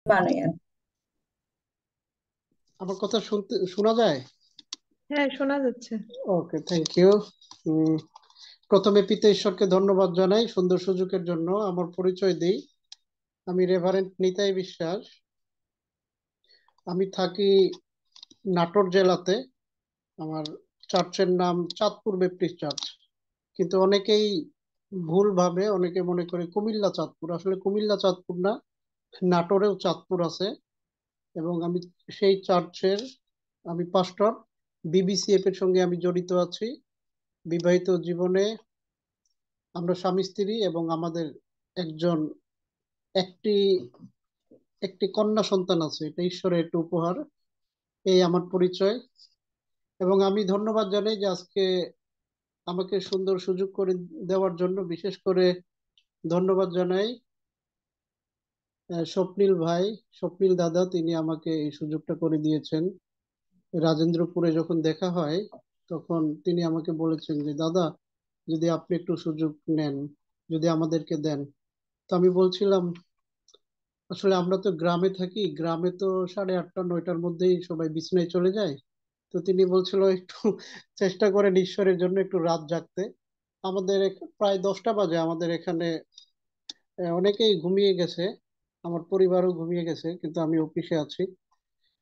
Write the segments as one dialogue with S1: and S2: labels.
S1: বানাইয়া।
S2: আমার কথা শোনা যায়?
S1: হ্যাঁ, শোনা যাচ্ছে।
S2: ওকে, থ্যাংক ইউ। প্রথমে পিতা ঈশ্বরকে ধন্যবাদ জানাই সুন্দর সুযোগের জন্য। আমার পরিচয় দিই, আমি রেভারেন্ট নিতাই বিশ্বাস। আমি থাকি নাটোর জেলাতে। আমার চার্চের নাম চাঁদপুর ব্যাপটিস্ট চার্চ, কিন্তু অনেকেই ভুল ভাবে, অনেকে মনে করে কুমিল্লা চাঁদপুর। আসলে কুমিল্লা চাঁদপুর না, নাটোরেও চাঁদপুর আছে। এবং আমি সেই চার্চের আমি পাস্টর। বিবিসিএফ এর সঙ্গে আমি জড়িত আছি। বিবাহিত জীবনে আমরা স্বামী স্ত্রী, এবং আমাদের একজন একটি একটি কন্যা সন্তান আছে। এটা ঈশ্বরের একটি উপহার। এই আমার পরিচয়। এবং আমি ধন্যবাদ জানাই যে আজকে আমাকে সুন্দর সুযোগ করে দেওয়ার জন্য। বিশেষ করে ধন্যবাদ জানাই স্বপ্নিল ভাই, স্বপ্নিল দাদা, তিনি আমাকে এই সুযোগটা করে দিয়েছেন। রাজেন্দ্রপুরে যখন দেখা হয়, তখন তিনি আমাকে বলেছেন যে দাদা, যদি আপনি একটু সুযোগ নেন, যদি আমাদেরকে দেন। তো আমি বলছিলাম, আসলে আমরা তো গ্রামে থাকি, গ্রামে তো 8:30-9টার মধ্যেই সবাই বিছানায় চলে যায়। তো তিনি বলছিল একটু চেষ্টা করেন ঈশ্বরের জন্য একটু রাত জাগতে। প্রায় 10টা বাজে আমাদের এখানে। অনেকেই ঘুমিয়ে গেছে, আমার পরিবারও ঘুমিয়ে গেছে, কিন্তু আমি অফিসে আছি।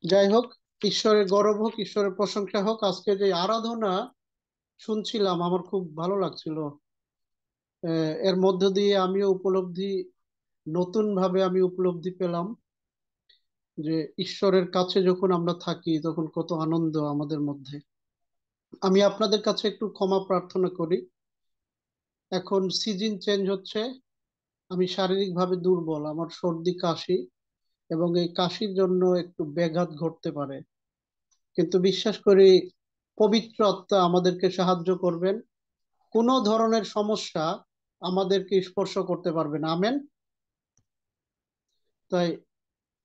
S2: যাই হোক, ঈশ্বরের গৌরব হোক, ঈশ্বরের প্রশংসা হোক। আজকে যে আরাধনা শুনছিলাম, আমার খুব ভালো লাগছিল। এর মধ্য দিয়ে নতুন ভাবে আমি উপলব্ধি পেলাম যে ঈশ্বরের কাছে যখন আমরা থাকি, তখন কত আনন্দ আমাদের মধ্যে। আমি আপনাদের কাছে একটু ক্ষমা প্রার্থনা করি। এখন সিজন চেঞ্জ হচ্ছে, আমি শারীরিকভাবে দুর্বল, আমার সর্দি কাশি, এবং এই কাশির জন্য একটু ব্যাঘাত ঘটতে পারে। কিন্তু বিশ্বাস করি পবিত্র আত্মা আমাদেরকে সাহায্য করবেন। কোনো ধরনের সমস্যা আমাদেরকে স্পর্শ করতে পারবে না। আমেন। তাই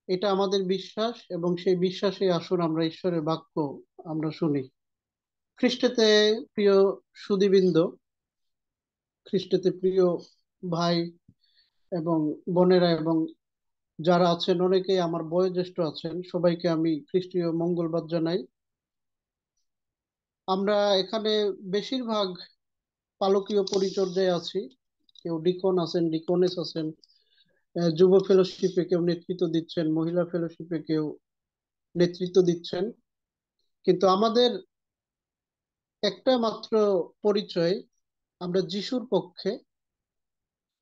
S2: এটা আমাদের বিশ্বাস, এবং সেই বিশ্বাসে আসুন আমরা ঈশ্বরের বাক্য আমরা শুনি। খ্রিস্টেতে প্রিয় সুধীবৃন্দ, খ্রিস্টেতে প্রিয় ভাই এবং বোনেরা, এবং যারা আছেন অনেকেই আমার বয়োজ্যেষ্ঠ আছেন, সবাইকে আমি খ্রিস্টীয় মঙ্গলবাদ জানাই। আমরা এখানে বেশিরভাগ পালকীয় পরিচর্যায় আছি। কেউ ডিকন আছেন, ডিকনেস আছেন, যুব ফেলোশিপে কেউ নেতৃত্ব দিচ্ছেন, মহিলা ফেলোশিপে কেউ নেতৃত্ব দিচ্ছেন। কিন্তু আমাদের একটা মাত্র পরিচয়, আমরা যিশুর পক্ষে,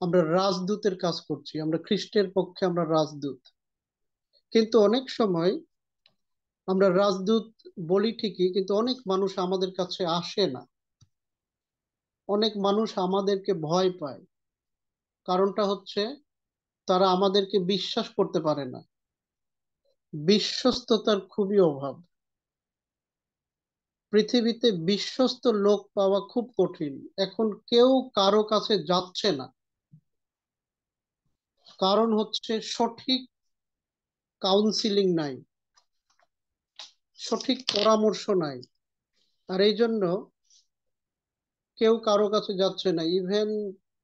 S2: আমরা রাজদূতের কাজ করছি, আমরা খ্রিস্টের পক্ষে, আমরা রাজদূত। কিন্তু অনেক সময় আমরা রাজদূত বলি ঠিকই, কিন্তু অনেক মানুষ আমাদের কাছে আসে না। অনেক মানুষ আমাদেরকে ভয় পায়। কারণটা হচ্ছে তারা আমাদেরকে বিশ্বাস করতে পারে না। বিশ্বস্ততার খুবই অভাব। পৃথিবীতে বিশ্বস্ত লোক পাওয়া খুব কঠিন। এখন কেউ কারো কাছে যাচ্ছে না, কারণ হচ্ছে সঠিক কাউন্সিলিং নাই, সঠিক পরামর্শ নাই। আর এই জন্য কেউ কারো কাছে যাচ্ছে না। ইভেন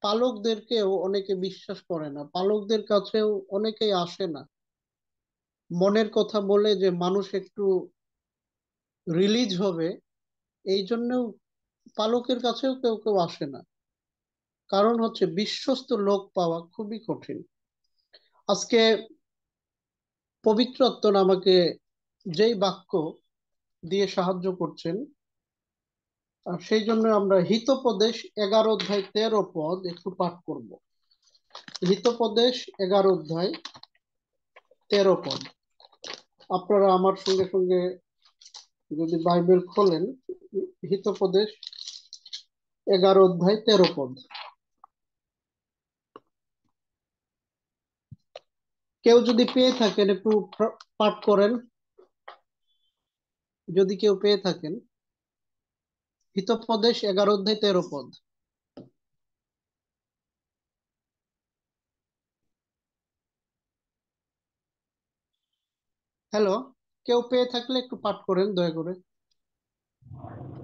S2: পালকদেরকেও অনেকে বিশ্বাস করে না, পালকদের কাছেও অনেকেই আসে না। মনের কথা বলে যে মানুষ একটু রিলিজ হবে, এই জন্যও পালকের কাছেও কেউ কেউ আসে না। কারণ হচ্ছে বিশ্বস্ত লোক পাওয়া খুবই কঠিন। আজকে পবিত্র আত্মা আমাকে যেই বাক্য দিয়ে সাহায্য করছেন, আর সেই জন্য আমরা হিতোপদেশ 11 অধ্যায় 13 পদ একটু পাঠ করব। হিতোপদেশ 11 অধ্যায় 13 পদ। আপনারা আমার সঙ্গে সঙ্গে যদি বাইবেল খোলেন, হিতোপদেশ 11 অধ্যায় 13 পদ। কেউ যদি পেয়ে থাকেন একটু পাঠ করেন, যদি কেউ পেয়ে থাকেন। হিতোপদেশ 11 অধ্যায় 13 পদ। হ্যালো, কেউ পেয়ে থাকলে একটু পাঠ করেন দয়া করে।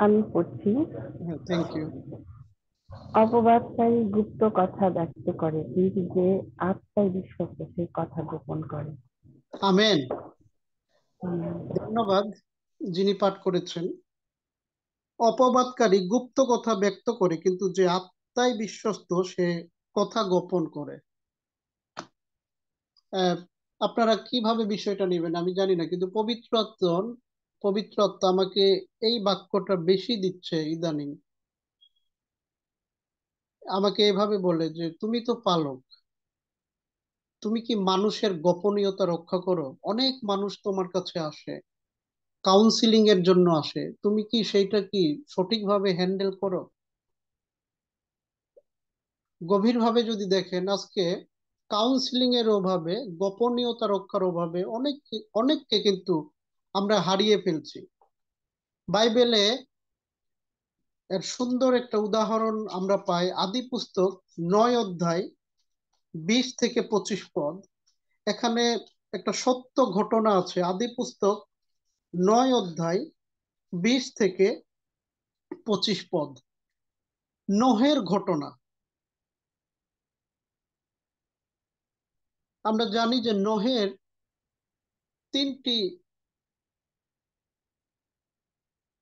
S3: আমি পড়ছি।
S2: হ্যাঁ, থ্যাংক ইউ।
S3: অপবাদকারী গুপ্ত কথা ব্যক্ত করে, কিন্তু যে আত্মায় বিশ্বস্ত সে কথা গোপন করে।
S2: আমেন।
S3: আমেন।
S2: ধন্যবাদ যিনি পাঠ করেছেন। অপবাদকারী গুপ্ত কথা ব্যক্ত করে, কিন্তু যে আত্মায় বিশ্বস্ত সে কথা গোপন করে। আহ, আপনারা কিভাবে বিষয়টা নেবেন আমি জানি না, কিন্তু পবিত্র আত্মা আমাকে এই বাক্যটা বেশি দিচ্ছে ইদানিং। আমাকে এভাবে বলে যে তুমি তো পালক, তুমি কি মানুষের গোপনীয়তা রক্ষা করো? অনেক মানুষ তোমার কাছে আসে, কাউন্সিলিং এর জন্য আসে, তুমি কি সেইটা কি সঠিকভাবে হ্যান্ডেল করো? গভীরভাবে যদি দেখেন, আজকে কাউন্সিলিং এর অভাবে, গোপনীয়তা রক্ষার অভাবে অনেককে কিন্তু আমরা হারিয়ে ফেলছি। বাইবেলে এর সুন্দর একটা উদাহরণ আমরা পাই, আদি পুস্তক 9 অধ্যায় 20 থেকে 25 পদ। এখানে একটা সত্য ঘটনা আছে। আদি পুস্তক 9 অধ্যায় 20 থেকে 25 পদ, নোহের ঘটনা। আমরা জানি যে নোহের 3টি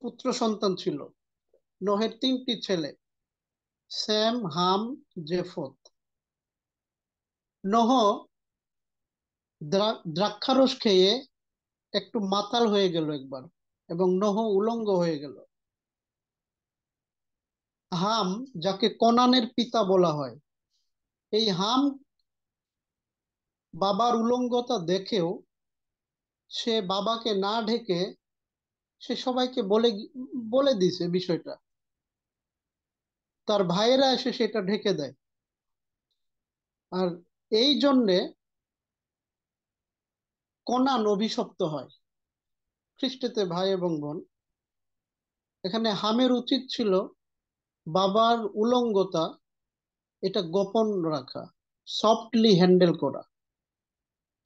S2: পুত্র সন্তান ছিল। নোহের 3টি ছেলে, শ্যাম, হাম, জেফত। নোহ দ্রাক্ষারস খেয়ে একটু মাতাল হয়ে গেল একবার, এবং নোহ উলঙ্গ হয়ে গেল। হাম, যাকে কনানের পিতা বলা হয়, এই হাম বাবার উলঙ্গতা দেখেও সে বাবাকে না ঢেকে সে সবাইকে বলে দিছে বিষয়টা। তার ভাইয়েরা এসে সেটা ঢেকে দেয়। আর এই জন্যে কনান অভিশপ্ত হয়। খ্রিস্টতে ভাই এবং বোন, এখানে হামের উচিত ছিল বাবার উলঙ্গতা এটা গোপন রাখা, সফটলি হ্যান্ডেল করা।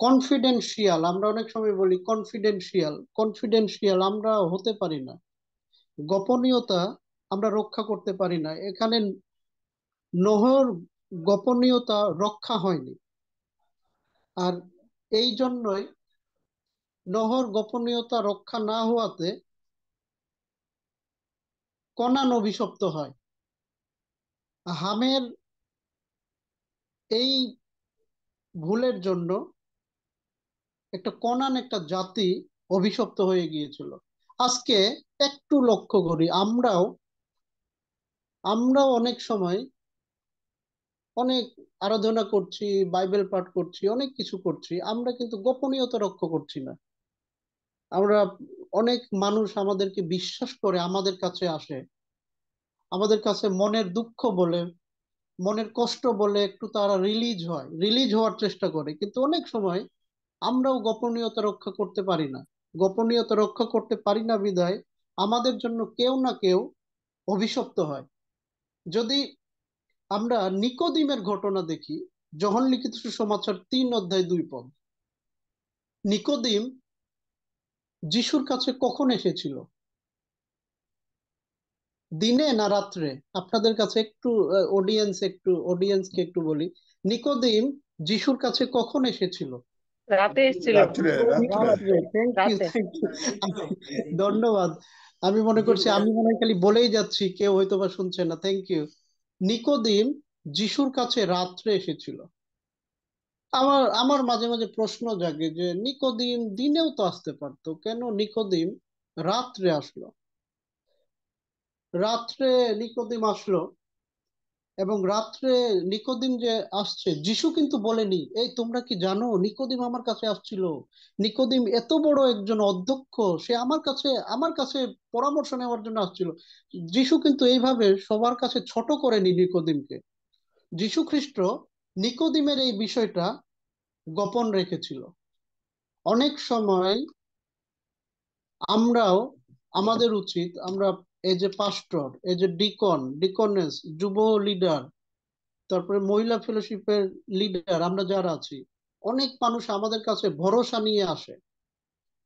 S2: কনফিডেন্সিয়াল, আমরা অনেক সময় বলি কনফিডেন্সিয়াল, কনফিডেন্সিয়াল আমরা হতে পারি না। গোপনীয়তা আমরা রক্ষা করতে পারি না। এখানে নোহর গোপনীয়তা রক্ষা হয়নি। আর এই জন্যই নোহর গোপনীয়তা রক্ষা না হওয়াতে কনান অভিশপ্ত হয়। হামের এই ভুলের জন্য একটা জাতি অভিশপ্ত হয়ে গিয়েছিল। আজকে একটু লক্ষ্য করি, আমরাও অনেক সময় অনেক আরাধনা করছি, বাইবেল পাঠ করছি, অনেক কিছু করছি, আমরা কিন্তু গোপনীয়তা রক্ষা করছি না। আমরা অনেক মানুষ আমাদেরকে বিশ্বাস করে আমাদের কাছে আসে, আমাদের কাছে মনের দুঃখ বলে, মনের কষ্ট বলে একটু তারা রিলিজ হওয়ার চেষ্টা করে, কিন্তু অনেক সময় আমরাও গোপনীয়তা রক্ষা করতে পারি না। গোপনীয়তা রক্ষা করতে পারি না বিধায় আমাদের জন্য কেউ না কেউ অভিশপ্ত হয়। যদি আমরা নিকোদিমের ঘটনা দেখি, যোহন লিখিত সুসমাচার 3 অধ্যায় 2 পদ। নিকোদিম যিশুর কাছে কখন এসেছিল? দিনে না রাত্রে? আপনাদের কাছে একটু অডিয়েন্সকে একটু বলি, নিকোদিম যিশুর কাছে কখন এসেছিল?
S3: রাতে এসেছিল।
S4: রাত্রে রাত্রে
S2: রাত্রে। থ্যাংক ইউ,
S3: রাতে।
S2: Thank you. ধন্যবাদ। আমি মনে করছি আমি মনে হয় খালি বলেই যাচ্ছি, কেউ হয়তো বা শুনছে না। Thank you. নিকোদিম যিশুর কাছে রাত্রে এসেছিল। আমার আমার মাঝে মাঝে প্রশ্ন জাগে যে নিকোদিম দিনেও তো আসতে পারতো, কেন নিকোদিম রাত্রে আসলো? রাত্রে নিকোদিম আসলো, এবং রাত্রে নিকোদিম যে আসছে, যিশু কিন্তু বলেনি এই তোমরা কি জানো নিকোদিম আমার কাছে আসছিল? নিকোদিম এত বড় একজন অধ্যক্ষ, সে আমার কাছে পরামর্শ নেওয়ার জন্য আসছিল। যিশু কিন্তু এইভাবে সবার কাছে ছোট করেনি নিকোদিমকে। যিশু খ্রিস্ট নিকোদিমের এই বিষয়টা গোপন রেখেছিল। অনেক সময় আমরাও, আমাদের উচিত, আমরা এজ এ পাস্টর, এজ এ ডিকনেস, যুব লিডার, তারপরে মহিলা ফেলোশিপের লিডার, আমরা যারা আছি, অনেক মানুষ আমাদের কাছে ভরসা নিয়ে আসে,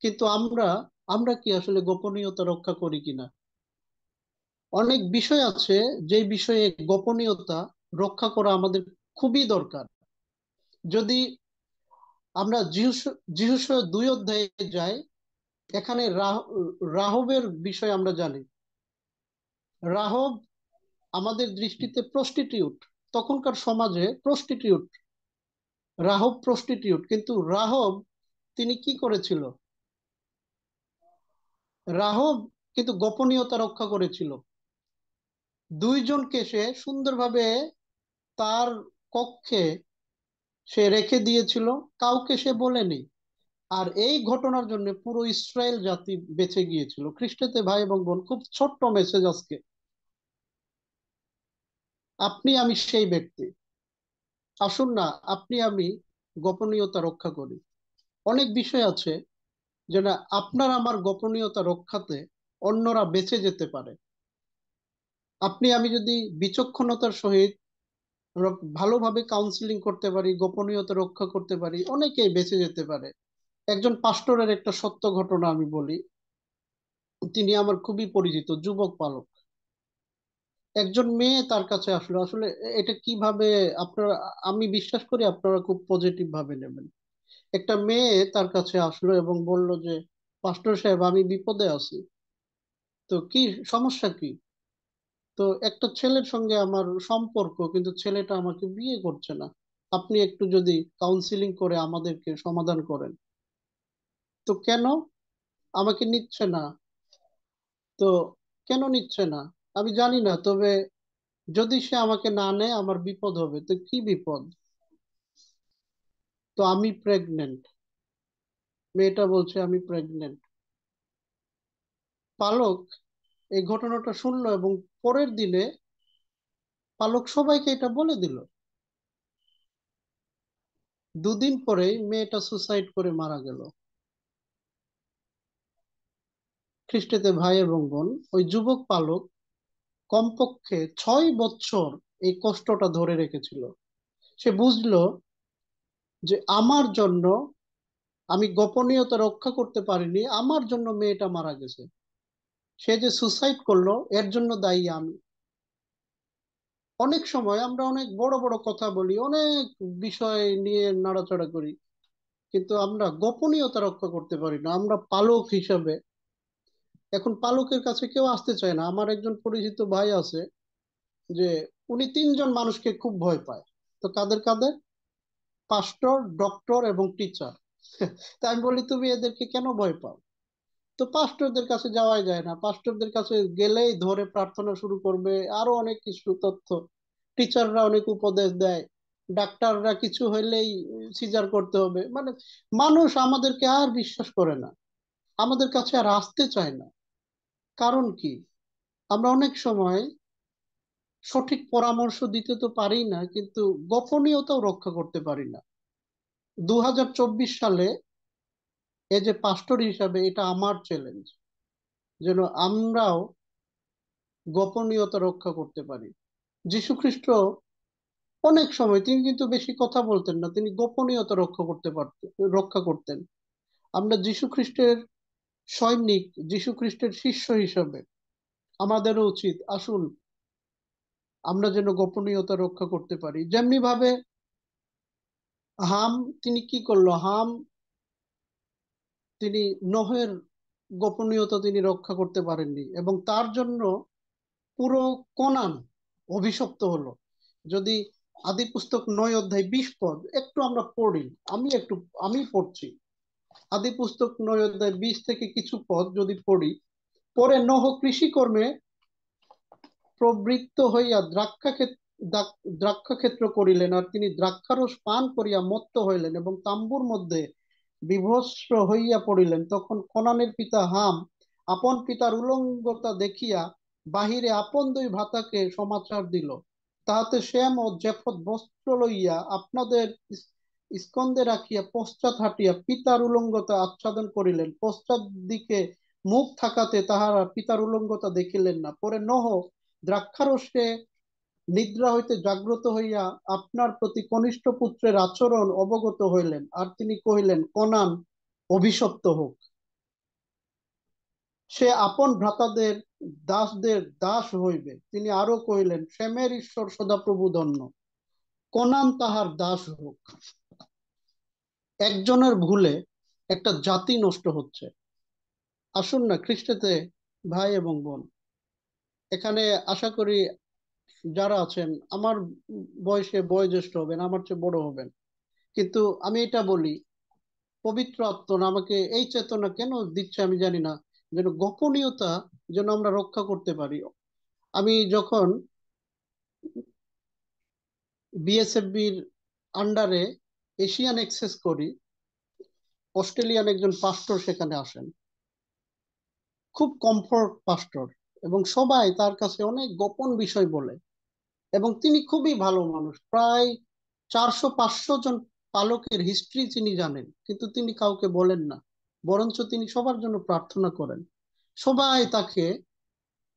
S2: কিন্তু আমরা আমরা কি আসলে গোপনীয়তা রক্ষা করি কিনা? অনেক বিষয় আছে যে বিষয়ে গোপনীয়তা রক্ষা করা আমাদের খুবই দরকার। যদি আমরা যিশু 2 অধ্যায়ে যাই, এখানে রাহবের বিষয় আমরা জানি। রাহব আমাদের দৃষ্টিতে প্রস্টিটিউট, তখনকার সমাজে প্রস্টিটিউট, রাহব প্রস্টিটিউট, কিন্তু রাহব তিনি কি করেছিল? রাহব কিন্তু গোপনীয়তা রক্ষা করেছিল। 2জনকে সে সুন্দরভাবে তার কক্ষে সে রেখে দিয়েছিল, কাউকে সে বলেনি। আর এই ঘটনার জন্য পুরো ইসরায়েল জাতি বেঁচে গিয়েছিল। খ্রিস্টতে ভাই এবং বোন, খুব ছোট্ট মেসেজ আজকে। আপনি আমি সেই ব্যক্তি। আসুন না আপনি আমি গোপনীয়তা রক্ষা করি। অনেক বিষয় আছে যেটা আপনার আমার গোপনীয়তা রক্ষাতে অন্যরা বেঁচে যেতে পারে। আপনি আমি যদি বিচক্ষণতার সহিত ভালোভাবে কাউন্সিলিং করতে পারি, গোপনীয়তা রক্ষা করতে পারি, অনেকেই বেঁচে যেতে পারে। একজন পাস্টরের একটা সত্য ঘটনা আমি বলি। তিনি আমার খুবই পরিচিত যুবক পালক। একজন মেয়ে তার কাছে আসলো। আসলে এটা কিভাবে আপনারা, আমি বিশ্বাস করি আপনারা খুব পজিটিভ ভাবে নেবেন। একটা মেয়ে তার কাছে আসলো এবং বলল যে, পাস্টর সাহেব, আমি বিপদে আছি। তো কি সমস্যা কি? তো একটা ছেলের সঙ্গে আমার সম্পর্ক, কিন্তু ছেলেটা আমাকে বিয়ে করছে না। আপনি একটু যদি কাউন্সিলিং করে আমাদেরকে সমাধান করেন। তো কেন আমাকে নিচ্ছে না? তো কেন নিচ্ছে না আমি জানি না, তবে যদি সে আমাকে না নেয় আমার বিপদ হবে। তো কি বিপদ? তো আমি প্রেগনেন্ট। মেয়েটা বলছে আমি প্রেগনেন্ট। পালক এই ঘটনাটা শুনলো এবং পরের দিনে পালক সবাইকে এটা বলে দিল। 2 দিন পরেই মেয়েটা সুসাইড করে মারা গেল। খ্রিস্টতে ভাই এবং বোন, ওই যুবক পালক কমপক্ষে 6 বছর এই কষ্টটা ধরে রেখেছিল। সে বুঝলো যে আমার জন্য আমি গোপনীয়তা রক্ষা করতে পারিনি, আমার জন্য মেয়েটা মারা গেছে। সে যে সুসাইড করলো এর জন্য দায়ী আমি। অনেক সময় আমরা অনেক বড় বড় কথা বলি, অনেক বিষয় নিয়ে নাড়াচাড়া করি, কিন্তু আমরা গোপনীয়তা রক্ষা করতে পারি না। আমরা পালক হিসাবে, এখন পালকের কাছে কেউ আসতে চায় না। আমার একজন পরিচিত ভাই আছে যে উনি 3জন মানুষকে খুব ভয় পায়। তো কাদের কাদের? পাস্টর, ডক্টর এবং টিচার। তাই আমি বলি, তুমি এদেরকে কেন ভয় পাও? তো পাস্টরদের কাছে যাওয়াই যায় না। পাস্টরদের কাছে গেলেই ধরে প্রার্থনা শুরু করবে, আরো অনেক কিছু তথ্য। টিচাররা অনেক উপদেশ দেয়, ডাক্তাররা কিছু হইলেই সিজার করতে হবে। মানে মানুষ আমাদেরকে আর বিশ্বাস করে না, আমাদের কাছে আর আসতে চায় না। কারণ কি? আমরা অনেক সময় সঠিক পরামর্শ দিতে তো পারি না, কিন্তু গোপনীয়তাও রক্ষা করতে পারি না। 2024 সালে এই যে পাস্টর হিসাবে এটা আমার চ্যালেঞ্জ, যেন আমরাও গোপনীয়তা রক্ষা করতে পারি। যীশু খ্রিস্ট অনেক সময় তিনি কিন্তু বেশি কথা বলতেন না, তিনি গোপনীয়তা রক্ষা করতে পারতেন, রক্ষা করতেন। আমরা যীশু খ্রিস্টের সৈনিক, যীশু খ্রিস্টের শিষ্য হিসাবে আমাদেরও উচিত, আসুন আমরা যেন গোপনীয়তা রক্ষা করতে পারি। যেমনি ভাবে হাম, তিনি কি করলো? হাম তিনি নোহের গোপনীয়তা তিনি রক্ষা করতে পারেননি এবং তার জন্য পুরো কোনান অভিশপ্ত হলো। যদি আদি পুস্তক 9 অধ্যায় 20 পদ একটু আমরা পড়ি, আমি পড়ছি। আদি পুস্তক 9 অধ্যায় 20 থেকে কিছু পদ যদি পড়ি, পরে নহ কৃষিকর্মে প্রবৃত্ত হইয়া দ্রাক্ষাক্ষেত্র করিলেন, আর তিনি দ্রাক্ষারস পান করিয়া মত্ত হইলেন এবং তাম্বুর মধ্যে বিভস্ম হইয়া পড়িলেন। তখন কোনানের পিতা হাম আপন পিতার উলঙ্গতা দেখিয়া বাহিরে আপন 2 ভ্রাতাকে সমাচার দিল। তাহাতে শ্যাম ও জেফত বস্ত্র লইয়া আপনাদের স্কন্ধে রাখিয়া পশ্চাৎ হাঁটিয়া পিতার উলঙ্গতা আচ্ছাদন করিলেন। পশ্চাৎ দিকে মুখ থাকাতে তাহারা পিতার উলঙ্গতা দেখিলেন না। পরে নহ দ্রাক্ষারসে নিদ্রা হইতে জাগ্রত হইয়া আপনার প্রতি কনিষ্ঠ পুত্রের আচরণ অবগত হইলেন, আর তিনি কহিলেন, কনান অভিশপ্ত হোক, সে আপন ভ্রাতাদের দাসদের দাস হইবে। তিনি আরো কহিলেন, শ্যামের ঈশ্বর সদাপ্রভু ধন্য, কনান তাহার দাস হোক। একজনের ভুলে একটা জাতি নষ্ট হচ্ছে। আসুন না খ্রিস্টতে ভাই এবং বোন, এখানে আশা করি যারা আছেন আমার বয়সে বয়োজ্যেষ্ঠ হবেন, আমার চেয়ে বড় হবেন, কিন্তু আমি এটা বলি, পবিত্র আত্মা আমাকে এই চেতনা কেন দিচ্ছে আমি জানি না, যেন গোপনীয়তা যেন আমরা রক্ষা করতে পারি। আমি যখন বিএসএফবির আন্ডারে এশিয়ান এক্সেস করি, অস্ট্রেলিয়ান একজন পাস্টর সেখানে আসেন, খুব কমফোর্ট পাস্টর, এবং সবাই তার কাছে অনেক গোপন বিষয় বলে, এবং তিনি খুবই ভালো মানুষ। প্রায় 400-500 জন পালকের হিস্ট্রি তিনি জানেন, কিন্তু তিনি কাউকে বলেন না, বরঞ্চ তিনি সবার জন্য প্রার্থনা করেন। সবাই তাকে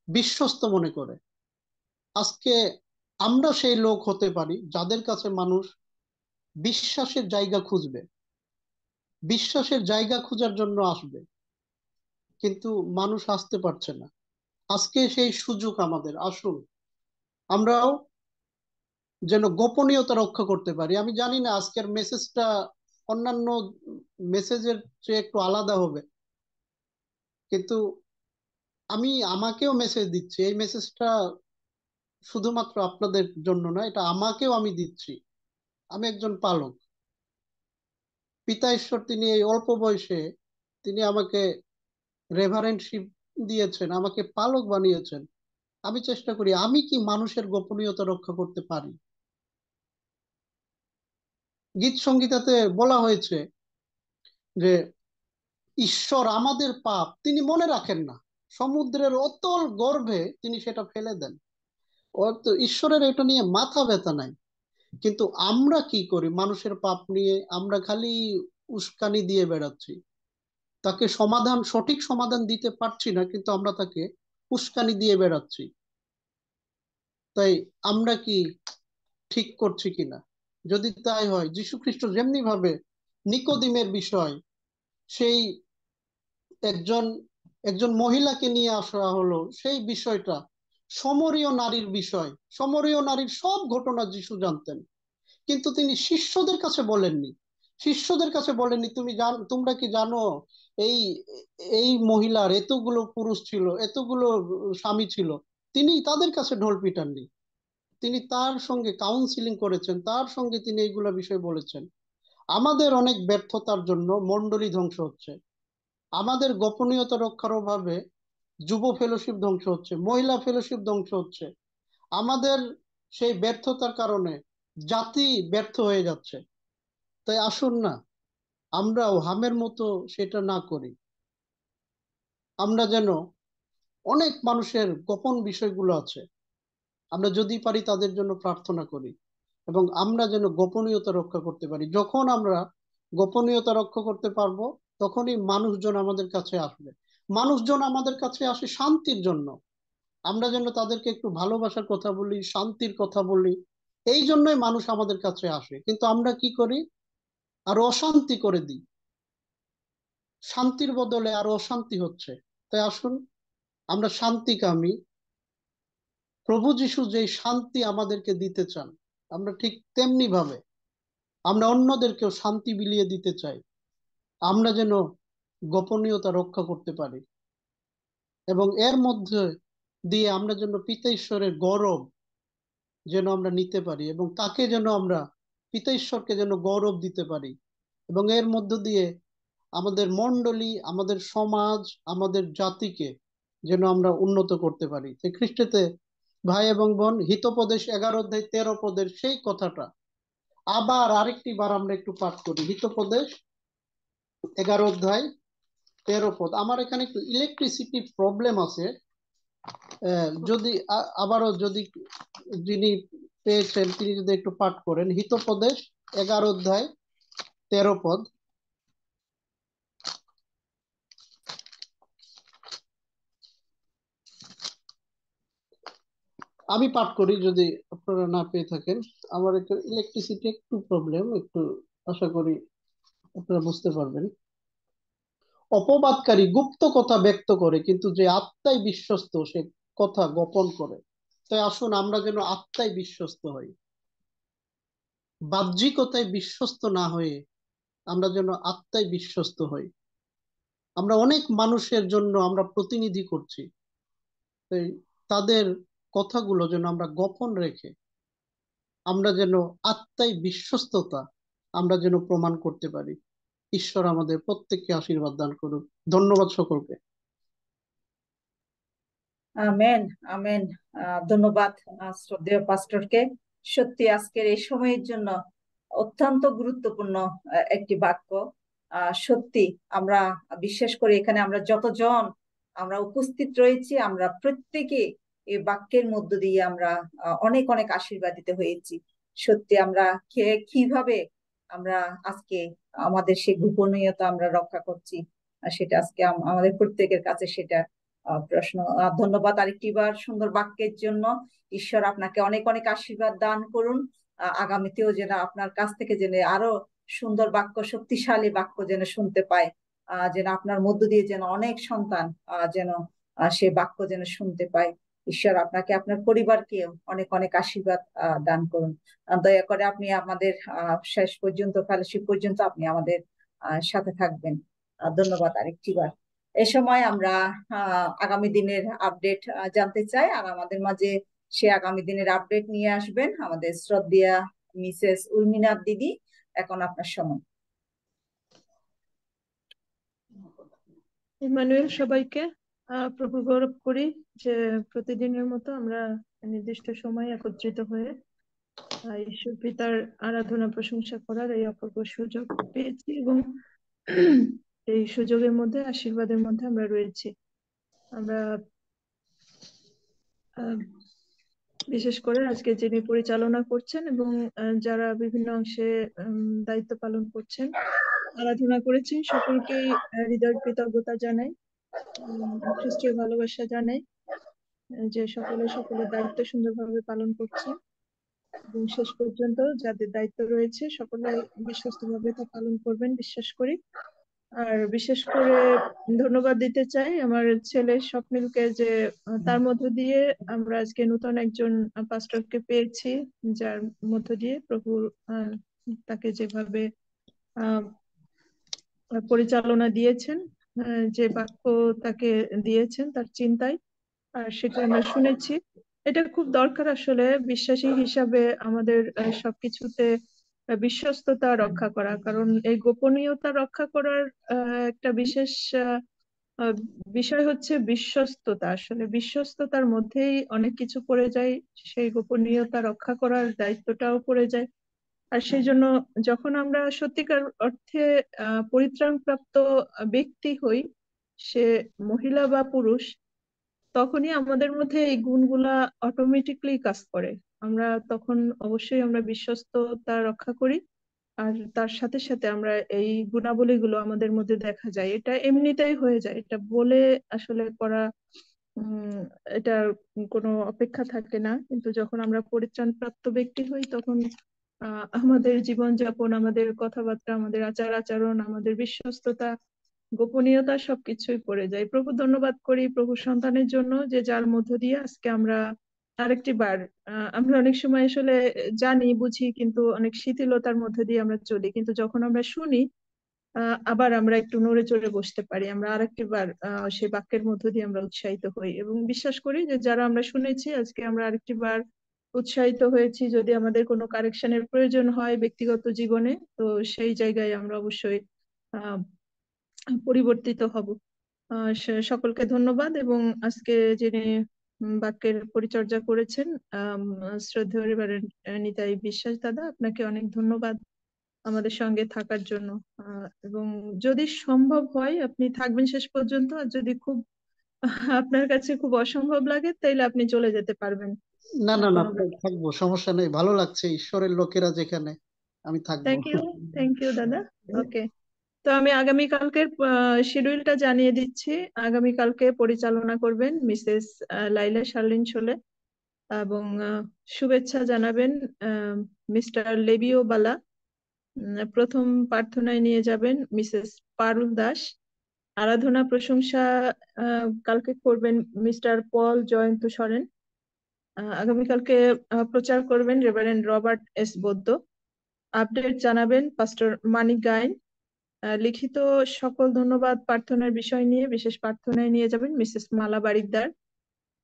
S2: বিশ্বস্ত মনে করে। আজকে আমরা সেই লোক হতে পারি যাদের কাছে মানুষ বিশ্বাসের জায়গা খুঁজবে, বিশ্বাসের জায়গা খোঁজার জন্য আসবে, কিন্তু মানুষ আসতে পারছে না। আজকে সেই সুযোগ আমাদের, আসুন আমরাও যেন গোপনীয়তা রক্ষা করতে পারি। আমি জানি না আজকের মেসেজটা অন্যান্য মেসেজের চেয়ে একটু আলাদা হবে, কিন্তু আমি আমাকেও মেসেজ দিচ্ছি, এই মেসেজটা শুধুমাত্র আপনাদের জন্য না, এটা আমাকেও আমি দিচ্ছি। আমি একজন পালক, পিতা ঈশ্বর তিনি এই অল্প বয়সে তিনি আমাকে রেভারেন্টশিপ দিয়েছেন, আমাকে পালক বানিয়েছেন। আমি চেষ্টা করি আমি কি মানুষের গোপনীয়তা রক্ষা করতে পারি। গীত সংগীতাতে বলা হয়েছে যে ঈশ্বর আমাদের পাপ তিনি মনে রাখেন না, সমুদ্রের অতল গর্ভে তিনি সেটা ফেলে দেন। তো ঈশ্বরের এটা নিয়ে মাথা ব্যথা নাই, কিন্তু আমরা কি করি মানুষের পাপ নিয়ে? আমরা খালি উস্কানি দিয়ে বেড়াচ্ছি, তাকে সমাধান, সঠিক সমাধান দিতে পারছি না, কিন্তু আমরা তাকে উস্কানি দিয়ে বেড়াচ্ছি। তাই আমরা কি ঠিক করছি কিনা? যদি তাই হয়, যীশু খ্রিস্ট যেমনি ভাবে নিকোদিমের বিষয়, সেই একজন একজন মহিলাকে নিয়ে আসা হলো, সেই বিষয়টা সমরীয় নারীর বিষয়, সমরীয় নারীর সব ঘটনা যিশু জানতেন, কিন্তু তিনি শিষ্যদের কাছে বলেননি। শিষ্যদের কাছে বলেননি তুমি তোমরা কি জানো এই এই মহিলার এতগুলো পুরুষ ছিল, এতগুলো স্বামী ছিল? তিনি তাদের কাছে ঢোল পিটাননি, তিনি তার সঙ্গে কাউন্সিলিং করেছেন, তার সঙ্গে তিনি এইগুলো বিষয় বলেছেন। আমাদের অনেক ব্যর্থতার জন্য মণ্ডলী ধ্বংস হচ্ছে, আমাদের গোপনীয়তা রক্ষার অভাবে যুব ফেলোশিপ ধ্বংস হচ্ছে, মহিলা ফেলোশিপ ধ্বংস হচ্ছে, আমাদের সেই ব্যর্থতার কারণে জাতি ব্যর্থ হয়ে যাচ্ছে। তাই আসুন না আমরাও হামের মতো সেটা না করি, আমরা যেন, অনেক মানুষের গোপন বিষয়গুলো আছে, আমরা যদি পারি তাদের জন্য প্রার্থনা করি, এবং আমরা যেন গোপনীয়তা রক্ষা করতে পারি। যখন আমরা গোপনীয়তা রক্ষা করতে পারবো, তখনই মানুষজন আমাদের কাছে আসবে। মানুষজন আমাদের কাছে আসে শান্তির জন্য, আমরা যেন তাদেরকে একটু ভালোবাসার কথা বলি, শান্তির কথা বলি, এই জন্যই মানুষ আমাদের কাছে আসে। কিন্তু আমরা কি করি? আর অশান্তি করে দিই, শান্তির বদলে আর অশান্তি হচ্ছে। তাই আসুন আমরা শান্তিকামী, প্রভু যিশু যে শান্তি আমাদেরকে দিতে চান, আমরা ঠিক তেমনি ভাবে আমরা অন্যদেরকেও শান্তি বিলিয়ে দিতে চাই। আমরা যেন গোপনীয়তা রক্ষা করতে পারি, এবং এর মধ্যে দিয়ে আমরা যেন পিতা ঈশ্বরের গৌরব যেন আমরা নিতে পারি, এবং তাকে যেন আমরা, পিতা ঈশ্বরকে যেন গৌরব দিতে পারি, এবং এর মধ্য দিয়ে আমাদের মণ্ডলী, আমাদের সমাজ, আমাদের জাতিকে যেন আমরা উন্নত করতে পারি। যে খ্রিস্টতে ভাই এবং বোন, হিতোপদেশ 11 অধ্যায় 13 পদের সেই কথাটা আবার আরেকটি বার আমরা একটু পাঠ করি। হিতোপদেশ 11 অধ্যায় 13 পদ। আমার এখানে একটু ইলেকট্রিসিটি প্রবলেম আছে, যদি আবারও যদি যিনি পেয়েছেন তিনি যদি একটু পাঠ করেন, হিতোপদেশ 11 অধ্যায় 13 পদ। আমি পাঠ করি যদি আপনারা না পেয়ে থাকেন। আমার একটু ইলেকট্রিসিটি একটু প্রবলেম, একটু আশা করি আপনারা বুঝতে পারবেন। অপবাদকারী গুপ্ত কথা ব্যক্ত করে, কিন্তু যে আত্মায় বিশ্বস্ত সে কথা গোপন করে। তাই আসুন আমরা যেন আত্মায় বিশ্বস্ত হই, বাহ্যিকতায় বিশ্বস্ত না হয়ে আমরা যেন আত্মায় বিশ্বস্ত হই। আমরা অনেক মানুষের জন্য আমরা প্রতিনিধি করছি, তাই তাদের কথাগুলো যেন আমরা গোপন রেখে আমরা যেন আত্মায় বিশ্বস্ততা আমরা যেন প্রমাণ করতে পারি। ঈশ্বর আমাদের প্রত্যেককে আশীর্বাদ দান করুন। ধন্যবাদ সকলকে।
S4: Amen, amen. ধন্যবাদ শ্রদ্ধেয় পাস্টরকে। সত্যি আজকের এই সময়ের জন্য অত্যন্ত গুরুত্বপূর্ণ একটি বাক্য। সত্যি আমরা বিশ্বাস করি এখানে আমরা যতজন আমরা উপস্থিত রয়েছি, আমরা প্রত্যেকে এই বাক্যের মধ্য দিয়ে আমরা অনেক অনেক আশীর্বাদিত হয়েছি। সত্যি আমরা কিভাবে আমরা আজকে আমাদের সেই গোপনীয়তা আমরা রক্ষা করছি, সেটা আজকে আমাদের প্রত্যেকের কাছে সেটা প্রশ্ন। ধন্যবাদ আরেকটিবার সুন্দর বাক্যের জন্য। ঈশ্বর আপনাকে অনেক অনেক আশীর্বাদ দান করুন। আগামীতেও যেন আপনার কাছ থেকে যেন আরো সুন্দর বাক্য, শক্তিশালী বাক্য যেন শুনতে পায়, যেন আপনার মধ্য দিয়ে যেন অনেক সন্তান যেন সে বাক্য যেন শুনতে পায়। ঈশ্বর আপনাকে আপনার পরিবারকে অনেক অনেক আশীর্বাদ দান করুন। দয়া করে আপনি আমাদের শেষ পর্যন্ত, ফেলোশিপ পর্যন্ত আপনি আমাদের সাথে থাকবেন। ধন্যবাদ আরেকটিবার। এ সময় আমরা আগামী দিনের আপডেট জানতে চাই, আর আমাদের মাঝে সে আগামী দিনের আপডেট নিয়ে আসবেন আমাদের শ্রদ্ধেয়া মিসেস উর্মিনা দিদি। এখন আপনার সময়।
S1: ইমানুয়েল, সবাইকে প্রভু গৌরব করি যে প্রতিদিনের মতো আমরা নির্দিষ্ট সময় একত্রিত হয়ে ঈশ্বর পিতার আরাধনা প্রশংসা করার এই অপূর্ব সুযোগ পেয়েছি, এবং এই সুযোগের মধ্যে, আশীর্বাদের মধ্যে আমরা রয়েছি। আমরা বিশেষ করে আজকে যিনি পরিচালনা করছেন এবং যারা বিভিন্ন অংশে দায়িত্ব পালন করছেন, আরাধনা করেছেন, সকলকেই হৃদয় কৃতজ্ঞতা জানাই, খ্রিস্টীয় ভালোবাসা জানাই যে সকলের দায়িত্ব সুন্দরভাবে পালন করছে, এবং শেষ পর্যন্ত যাদের দায়িত্ব রয়েছে সকলে বিশ্বস্তভাবে তা পালন করবেন বিশ্বাস করি। আর বিশেষ করে ধন্যবাদ দিতে চাই আমার ছেলে স্বপ্নিলকে, যে তার মধ্য দিয়ে আমরা আজকে নতুন একজন পাস্টরকে পেয়েছি, যার মধ্য দিয়ে প্রভু তাকে যেভাবে পরিচালনা দিয়েছেন, যে বাক্য তাকে দিয়েছেন তার চিন্তায়, আর সেটা আমরা শুনেছি। এটা খুব দরকার আসলে বিশ্বাসী হিসাবে আমাদের সবকিছুতে বিশ্বস্ততা রক্ষা করা, কারণ এই গোপনীয়তা রক্ষা করার একটা বিশেষ বিষয় হচ্ছে বিশ্বস্ততা। আসলে বিশ্বস্ততার মধ্যেই অনেক কিছু পড়ে যায়, সেই গোপনীয়তা রক্ষা করার দায়িত্বটাও পড়ে যায়। আর সেই জন্য যখন আমরা সত্যিকার অর্থে পরিত্রাণপ্রাপ্ত ব্যক্তি হই, সে মহিলা বা পুরুষ, তখনই আমাদের মধ্যে এই গুণগুলা অটোমেটিকলি কাজ করে। আমরা তখন অবশ্যই আমরা বিশ্বস্ততা রক্ষা করি, আর তার সাথে সাথে আমরা এই গুণাবলীগুলো আমাদের মধ্যে দেখা যায়, এটা এমনিতেই হয়ে যায়, এটা বলে আসলে করা উম এটা কোনো অপেক্ষা থাকে না। কিন্তু যখন আমরা পরিত্রাণপ্রাপ্ত ব্যক্তি হই, তখন আমাদের জীবনযাপন, আমাদের কথাবার্তা, আমাদের আচার আচরণ, আমাদের বিশ্বস্ততা, গোপনীয়তা সবকিছুই পড়ে যায়। প্রভু ধন্যবাদ করি প্রভু সন্তানের জন্য, যে যার মধ্য দিয়ে আজকে আমরা আরেকটি বার আমরা অনেক সময় আসলে জানি বুঝি, কিন্তু অনেক শিথিলতার মধ্যে দিয়ে আমরা চলি, কিন্তু যখন আমরা শুনি আবার আমরা একটু নড়ে চড়ে বসতে পারি, আমরা আরেকটি বার সেই বাক্যের মধ্য দিয়ে আমরা উৎসাহিত হই, এবং বিশ্বাস করি যে যারা আমরা শুনেছি আজকে আমরা আরেকটি বার উৎসাহিত হয়েছি। যদি আমাদের কোনো কারেকশনের প্রয়োজন হয় ব্যক্তিগত জীবনে, তো সেই জায়গায় আমরা অবশ্যই আহ পরিবর্তিত হব। সকলকে ধন্যবাদ, এবং আজকে যিনি বাক্যের পরিচর্যা করেছেন শ্রদ্ধেয় রেভারেন্ড নিতাই বিশ্বাস দাদা, আপনাকে অনেক ধন্যবাদ আমাদের সঙ্গে থাকার জন্য। এবং যদি সম্ভব হয় আপনি থাকবেন শেষ পর্যন্ত, আর যদি খুব আপনার কাছে খুব অসম্ভব লাগে তাইলে আপনি চলে যেতে পারবেন।
S2: না না না,
S1: কোনো ব্যাপার।
S2: থাকবো, সমস্যা নেই, ভালো লাগছে ঈশ্বরের লোকেরা যেখানে, আমি থাকবো।
S1: থ্যাংক ইউ দাদা। ওকে, তো আমি আগামীকালকের শিডিউলটা জানিয়ে দিচ্ছি। আগামীকালকে পরিচালনা করবেন মিসেস লাইলা শার্লিন শোলে, এবং শুভেচ্ছা জানাবেন মিস্টার লেবিও বালা। প্রথম প্রার্থনায় নিয়ে যাবেন মিসেস পারুল দাস। আরাধনা প্রশংসা কালকে করবেন মিস্টার পল জয়ন্ত সরেন। আগামীকালকে প্রচার করবেন রেভারেন্ড রবার্ট এস বৈদ্য। আপডেট জানাবেন পাস্টর মানিক গাইন। লিখিত সকল ধন্যবাদ প্রার্থনার বিষয় নিয়ে বিশেষ প্রার্থনায় নিয়ে যাবেন মিসেস মালা বারিকদার,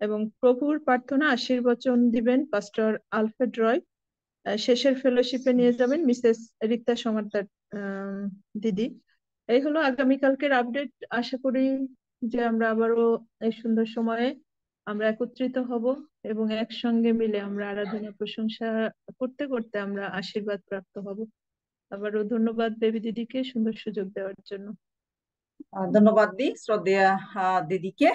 S1: এবং প্রভুর প্রার্থনা আশীর্বচন দিবেন পাস্টর আলফ্রেড রয়। শেষের ফেলোশিপে নিয়ে যাবেন মিসেস রিক্তা সমাদ্দার দিদি। এই হলো আগামীকালকের আপডেট। আশা করি যে আমরা আবারও এই সুন্দর সময়ে আমরা একত্রিত হব এবং একসঙ্গে মিলে আমরা আরাধনা প্রশংসা করতে করতে আমরা আশীর্বাদ প্রাপ্ত হব। আবারও ধন্যবাদ বেবি দিদিকে সুন্দর সুযোগ দেওয়ার জন্য।
S4: ধন্যবাদ দিই শ্রদ্ধেয়া দিদিকে।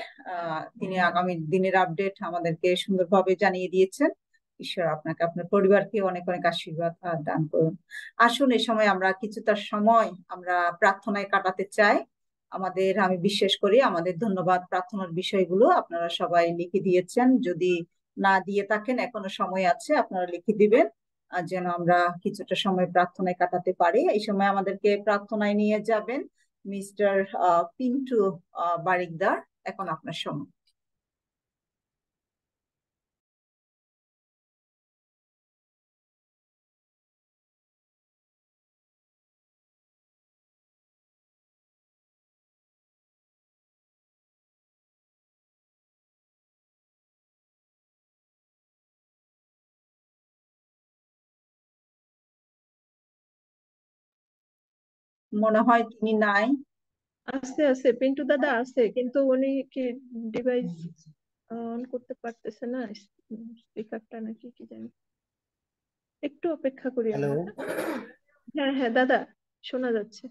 S4: তিনি আগামী দিনের আপডেট আমাদেরকে সুন্দরভাবে জানিয়ে দিয়েছেন। ঈশ্বর আপনাকে আপনার পরিবারকে অনেক অনেক আশীর্বাদ দান করুন। আসুন এই সময় আমরা কিছুটা সময় আমরা প্রার্থনায় কাটাতে চাই। আমি বিশ্বাস করি আমাদের ধন্যবাদ প্রার্থনার বিষয়গুলো আপনারা সবাই লিখে দিয়েছেন। যদি না দিয়ে থাকেন এখনো সময় আছে, আপনারা লিখে দিবেন যেন আমরা কিছুটা সময় প্রার্থনায় কাটাতে পারি। এই সময় আমাদেরকে প্রার্থনায় নিয়ে যাবেন মিস্টার পিন্টু বারিকদার। এখন আপনার সময়। মনে হয় তিনি নাই।
S1: আছে আছে, পিন্টু দাদা আছে, কিন্তু উনি কি ডিভাইস অন করতে পারতেছে না, স্পিকারটা নাকি কি জানি। একটু অপেক্ষা করি
S5: হ্যালো,
S1: আমরা। হ্যাঁ হ্যাঁ দাদা, শোনা যাচ্ছে।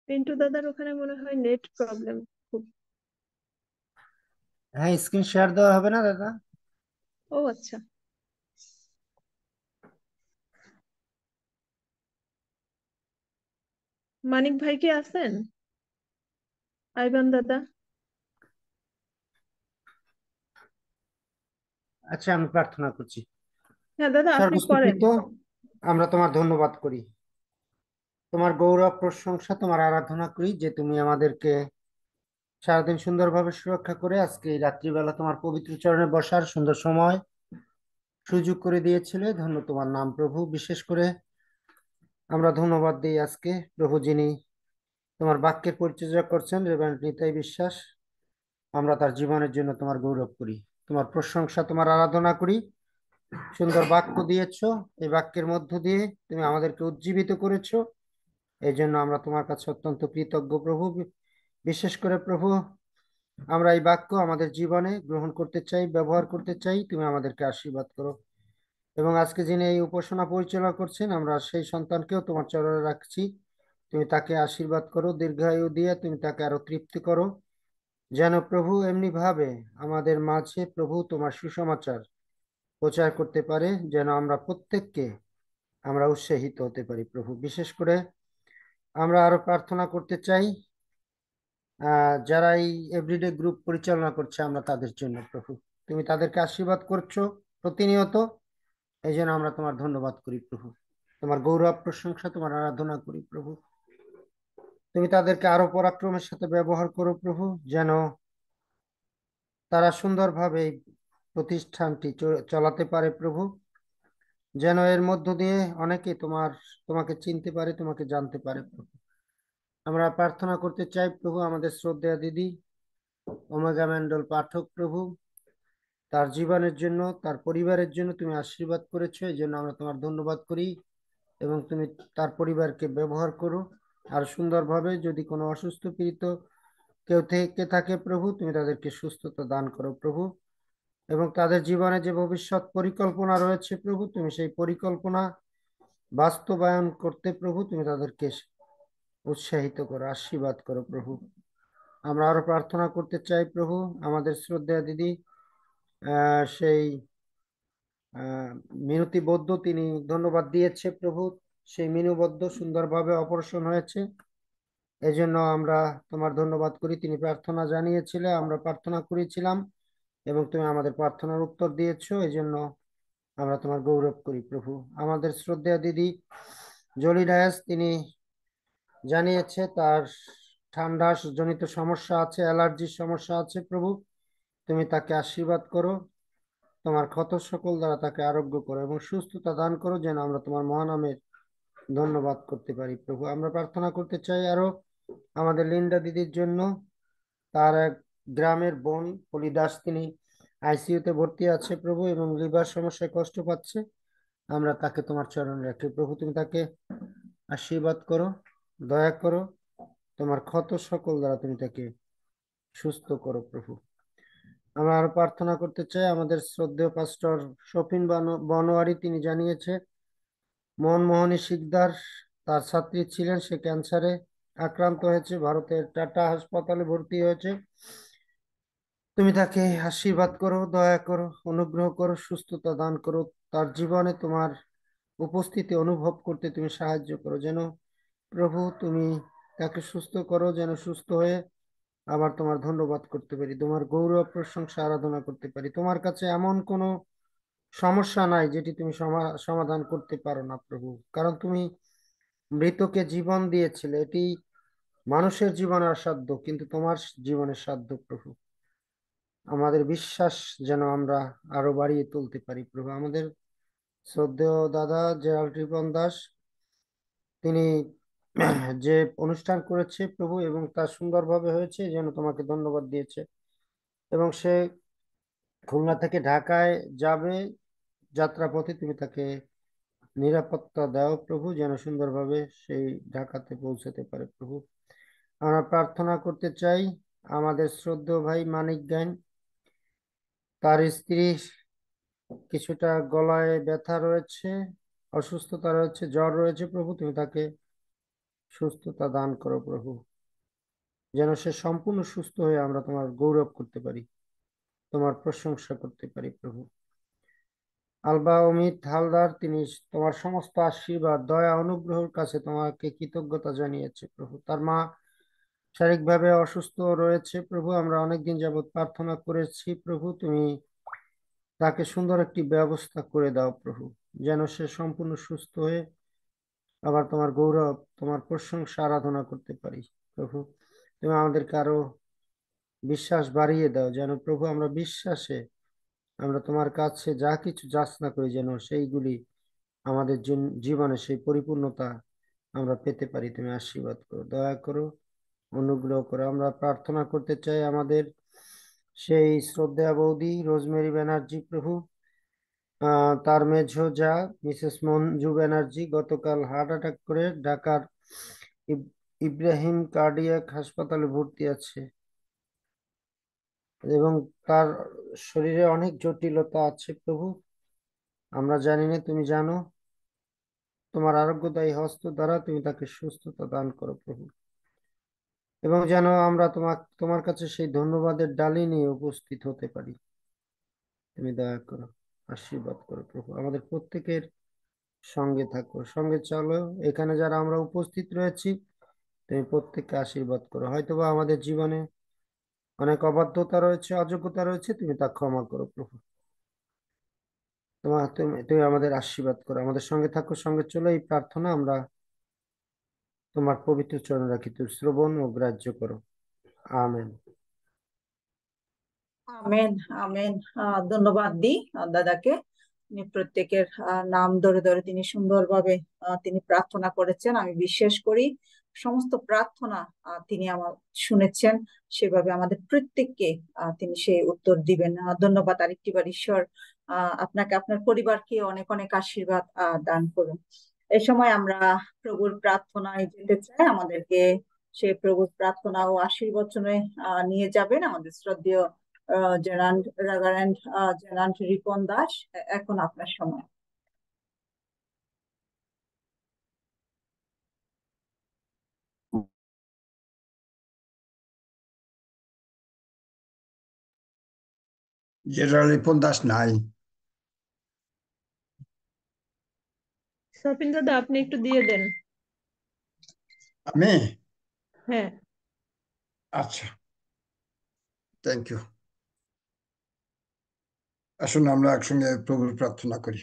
S1: পিন্টু দাদার ওখানে মনে হয় নেট প্রবলেম খুব।
S5: হ্যাঁ স্ক্রিন শেয়ার দেওয়া হবে না দাদা?
S1: ও আচ্ছা, মানিক ভাই কি আছেন? আইবান দাদা।
S5: আচ্ছা, আমি প্রার্থনা করছি।
S1: হ্যাঁ দাদা, আপনি
S5: স্বর্গস্থ
S1: করেন।
S5: পিতা, আমরা তোমার ধন্যবাদ করি, তোমার গৌরব প্রশংসা, তোমার আরাধনা করি যে তুমি আমাদেরকে সারাদিন সুন্দরভাবে সুরক্ষা করে আজকে এই রাত্রিবেলা তোমার পবিত্র চরণে বসার সুন্দর সময় সুযোগ করে দিয়েছিলে। ধন্য তোমার নাম প্রভু। বিশেষ করে আমরা ধন্যবাদ দিই আজকে প্রভু, যিনি তোমার বাক্যের পরিচর্যা করছেন, রেভারেন্ড নিতাই বিশ্বাস। আমরা তার জীবনের জন্য তোমার গৌরব করি, তোমার প্রশংসা, তোমার আরাধনা করি। সুন্দর বাক্য দিয়েছো, এই বাক্যের মধ্য দিয়ে তুমি আমাদেরকে উজ্জীবিত করেছো। এই জন্য আমরা তোমার কাছে অত্যন্ত কৃতজ্ঞ প্রভু। বিশেষ করে প্রভু, আমরা এই বাক্য আমাদের জীবনে গ্রহণ করতে চাই, ব্যবহার করতে চাই। তুমি আমাদেরকে আশীর্বাদ করো। এবং আজকে যিনি এই উপাসনা পরিচালনা করছেন, আমরা সেই সন্তানকেও তোমার চরণে রাখছি। তুমি তাকে আশীর্বাদ করো, দীর্ঘায়ু দিয়ে তুমি তাকে আরো তৃপ্তি করো, যেন প্রভু এমনি ভাবে আমাদের মাঝে প্রভু তোমার সুসমাচার প্রচার করতে পারে, যেন আমরা প্রত্যেককে আমরা উৎসাহিত হতে পারি প্রভু। বিশেষ করে আমরা আরো প্রার্থনা করতে চাই যারা এই এভরিডে গ্রুপ পরিচালনা করছে, আমরা তাদের জন্য প্রভু। তুমি তাদেরকে আশীর্বাদ করছো প্রতিনিয়ত, এই জন্য আমরা তোমার ধন্যবাদ করি প্রভু। তোমার গৌরব প্রশংসা, তোমার আরাধনা করি প্রভু। তুমি তাদেরকে আরো পরাক্রমের সাথে ব্যবহার করো প্রভু, যেন তারা সুন্দরভাবে এই প্রতিষ্ঠানটি চালাতে পারে প্রভু। যেন এর মধ্য দিয়ে অনেকে তোমাকে চিনতে পারে, তোমাকে জানতে পারে প্রভু। আমরা প্রার্থনা করতে চাই প্রভু আমাদের শ্রদ্ধেয়া দিদি ওমেগা মণ্ডল পাঠক প্রভু, তার জীবনের জন্য, তার পরিবারের জন্য তুমি আশীর্বাদ করেছো। এই জন্য আমরা তোমার ধন্যবাদ করি এবং তুমি তার পরিবারকে ব্যবহার করো আর সুন্দরভাবে। যদি কোনো অসুস্থ পীড়িত কেউ থেকে থাকে প্রভু, তুমি তাদেরকে সুস্থতা দান করো প্রভু। এবং তাদের জীবনে যে ভবিষ্যৎ পরিকল্পনা রয়েছে প্রভু, তুমি সেই পরিকল্পনা বাস্তবায়ন করতে প্রভু তুমি তাদেরকে উৎসাহিত করো, আশীর্বাদ করো প্রভু। আমরা আরো প্রার্থনা করতে চাই প্রভু আমাদের শ্রদ্ধেয় দিদি সেই মিনতি বৌদ্ধ, তিনি ধন্যবাদ দিয়েছে প্রভু। সেই মিনুবদ্ধ সুন্দরভাবে অপারেশন হয়েছে, এজন্য আমরা তোমার ধন্যবাদ করি। তিনি প্রার্থনা জানিয়েছিলেন, আমরা প্রার্থনা করেছিলাম এবং তুমি আমাদের প্রার্থনার উত্তর দিয়েছো, এই জন্য আমরা তোমার গৌরব করি প্রভু। আমাদের শ্রদ্ধেয় দিদি জলি ডায়াস, তিনি জানিয়েছে তার ঠান্ডা জনিত সমস্যা আছে, অ্যালার্জির সমস্যা আছে প্রভু। তুমি তাকে আশীর্বাদ করো, তোমার ক্ষত সকল দ্বারা তাকে আরোগ্য করো এবং সুস্থতা দান করো, যেন আমরা তোমার মহানামের ধন্যবাদ করতে পারি। প্রভু, আমরা প্রার্থনা করতে চাই আরো আমাদের লিন্ডা দিদির জন্য। তার এক গ্রামের বোন পলি দাস, তিনি আইসিইউতে ভর্তি আছে প্রভু, এবং লিভার সমস্যায় কষ্ট পাচ্ছে। আমরা তাকে তোমার চরণে রাখি প্রভু, তুমি তাকে আশীর্বাদ করো, দয়া করো, তোমার ক্ষত সকল দ্বারা তুমি তাকে সুস্থ করো প্রভু। আমরা আরো প্রার্থনা করতে চাই আমাদের শ্রদ্ধেয় পাস্টর শফিন বনোয়ারি, তিনি জানিয়েছে মনমোহনী শিকদার তার ছাত্রী ছিলেন, সে ক্যান্সারে আক্রান্ত হয়েছে, ভারতের টাটা হাসপাতালে ভর্তি হয়েছে। তুমি তাকে আশীর্বাদ করো, দয়া করো, অনুগ্রহ করো, সুস্থতা দান করো, তার জীবনে তোমার উপস্থিতি অনুভব করতে তুমি সাহায্য করো, যেন প্রভু তুমি তাকে সুস্থ করো, যেন সুস্থ হয়ে আবার তোমার ধন্যবাদ করতে পারি, তোমার গৌরব প্রশংসা আরাধনা করতে পারি। তোমার কাছে এমন কোনো সমস্যা নাই যেটি তুমি সমাধান করতে পারো না প্রভু, কারণ তুমি মৃতকে জীবন দিয়েছিলে। এটি মানুষের জীবনের অসাধ্য, কিন্তু তোমার জীবনের সাধ্য প্রভু। আমাদের বিশ্বাস যেন আমরা আরো বাড়িয়ে তুলতে পারি প্রভু। আমাদের শ্রদ্ধেয় দাদা জেরাল্ড রিপন দাস, তিনি যে অনুষ্ঠান করেছে প্রভু এবং তা সুন্দরভাবে হয়েছে, যেন তোমাকে ধন্যবাদ দিয়েছে, এবং সে খুলনা থেকে ঢাকায় যাবে, যাত্রাপথে তুমি তাকে নিরাপত্তা দাও প্রভু, যেন সুন্দরভাবে সেই ঢাকাতে পৌঁছাতে পারে প্রভু। আমরা প্রার্থনা করতে চাই আমাদের শ্রদ্ধেয় ভাই মানিক গাইন, তার স্ত্রী কিছুটা গলায় ব্যথা রয়েছে, অসুস্থতা রয়েছে, জ্বর রয়েছে প্রভু, তুমি তাকে সুস্থতা দান করো প্রভু, যেন সে সম্পূর্ণ সুস্থ হয়ে আমরা তোমার গৌরব করতে পারি, তোমার প্রশংসা করতে পারি প্রভু। আলবা অমিত হালদার, তিনি তোমার সমস্ত আশীর্বাদ, দয়া, অনুগ্রহের কাছে তোমাকে কৃতজ্ঞতা জানিয়েছে প্রভু। তার মা শারীরিকভাবে অসুস্থ রয়েছে প্রভু, আমরা অনেকদিন যাবৎ প্রার্থনা করেছি প্রভু, তুমি তাকে সুন্দর একটি ব্যবস্থা করে দাও প্রভু, যেন সে সম্পূর্ণ সুস্থ হয়ে আবার তোমার গৌরব, তোমার প্রশংসা আরাধনা করতে পারি প্রভু। তুমি আমাদেরকে আরো বিশ্বাস বাড়িয়ে দাও, যেন প্রভু আমরা বিশ্বাসে আমরা তোমার কাছে যা কিছু যাচনা করি, যেন সেইগুলি আমাদের জীবনে সেই পরিপূর্ণতা আমরা পেতে পারি। তুমি আশীর্বাদ করো, দয়া করো, অনুগ্রহ করো। আমরা প্রার্থনা করতে চাই আমাদের সেই শ্রদ্ধেয়া বৌদি রোজমেরি ব্যানার্জি প্রভু, তার মেঝো যা মিসেস মঞ্জু ব্যানার্জি গতকাল হার্ট অ্যাটাক করে ঢাকার ইব্রাহিম কার্ডিয়াক হাসপাতালে ভর্তি আছে, এবং তার শরীরে অনেক জটিলতা আছে প্রভু। আমরা জানি না, তুমি জানো, তোমার আরোগ্যদায়ী হস্ত দ্বারা তুমি তাকে সুস্থতা দান করো প্রভু, এবং যেন আমরা তোমার কাছে সেই ধন্যবাদের ডালি নিয়ে উপস্থিত হতে পারি। তুমি দয়া করো, আশীর্বাদ করো প্রভু, আমাদের প্রত্যেকের সঙ্গে থাকো, সঙ্গে চলো। এখানে যারা আমরা উপস্থিত রয়েছি, তুমি প্রত্যেককে আশীর্বাদ করো। হয়তোবা আমাদের জীবনে অনেক অবাধ্যতা রয়েছে, অযোগ্যতা রয়েছে, তুমি তা ক্ষমা করো প্রভু। তুমি আমাদের আশীর্বাদ করো, আমাদের সঙ্গে থাকো, সঙ্গে চলো। এই প্রার্থনা আমরা তোমার পবিত্র চরণে রাখি, তুমি শ্রবণ ও গ্রাহ্য করো। আমেন।
S4: আমেন। আমেন। ধন্যবাদ দিই দাদাকে। তিনি প্রত্যেকের নাম ধরে ধরে তিনি সুন্দরভাবে তিনি প্রার্থনা করেছেন। আমি বিশ্বাস করি সমস্ত প্রার্থনা তিনি আমার শুনেছেন, সেভাবে আমাদের প্রত্যেককে তিনি সেই উত্তর দিবেন। ধন্যবাদ আরেকটিবার ঈশ্বর আপনাকে, আপনার পরিবারকে অনেক অনেক আশীর্বাদ দান করুন। এই সময় আমরা প্রভুর প্রার্থনায় যেতে চাই। আমাদেরকে সেই প্রভুর প্রার্থনা ও আশীর্বচনে নিয়ে যাবেন আমাদের শ্রদ্ধেয় জেনারেল রিপন দাস। এখন আপনার সময়।
S6: জেনারেল রিপন দাস নাই।
S1: শফিন দাদা, আপনি একটু দিয়ে দেন।
S6: আমি?
S1: হ্যাঁ।
S6: আচ্ছা, থ্যাংক ইউ। আসুন আমরা একসঙ্গে প্রভুর প্রার্থনা করি।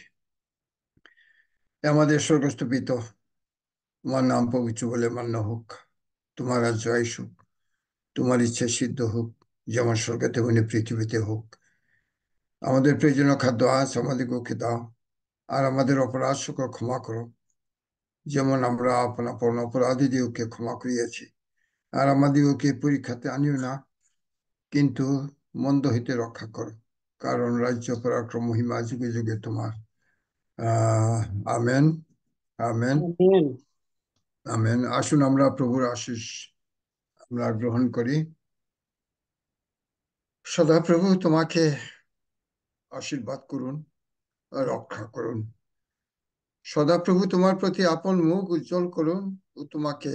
S6: আমাদের স্বর্গস্থ পিতা, তোমার নাম পবিত্র বলে মান্য হোক, তোমার রাজ্য আসুক, তোমার ইচ্ছা সিদ্ধ হোক যেমন স্বর্গে তেমনি পৃথিবীতে হোক। আমাদের প্রয়োজনীয় খাদ্য আজ আমাদেরকে দাও, আর আমাদের অপরাধ সকল ক্ষমা করো, যেমন আমরা আপন অপরাধীদেরকে ক্ষমা করিয়াছি। আর আমাদিগকে পরীক্ষাতে আনিও না, কিন্তু মন্দ হইতে রক্ষা করো, কারণ রাজ্য, পরাক্রম, মহিমা যুগে যুগে তোমার। Amen, amen,
S2: amen.
S6: আমেন। আসুন আমরা প্রভুর আশীষ আমরা গ্রহণ করি। সদাপ্রভু তোমাকে আশীর্বাদ করুন, রক্ষা করুন। সদাপ্রভু তোমার প্রতি আপন মুখ উজ্জ্বল করুন ও তোমাকে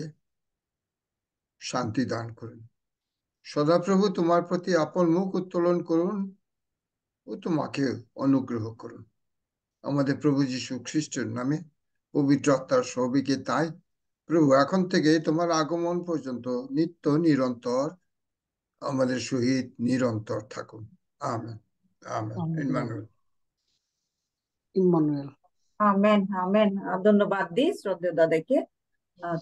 S6: শান্তি দান করুন। সদাপ্রভু তোমার প্রতি আপন মুখ উত্তোলন করুন ও তোমাকে অনুগ্রহ করুন। আমাদের প্রভু যীশু খ্রিস্টের নামে পবিত্র আত্মার সহযোগিতায় তাই প্রভু এখন থেকে তোমার আগমন পর্যন্ত নিত্য নিরন্তর আমাদের সহিত নিরন্তর থাকুন। Amen, amen. Emmanuel.
S2: Emmanuel.
S4: Amen, amen. ধন্যবাদ দিই শ্রদ্ধেয় দাদাকে।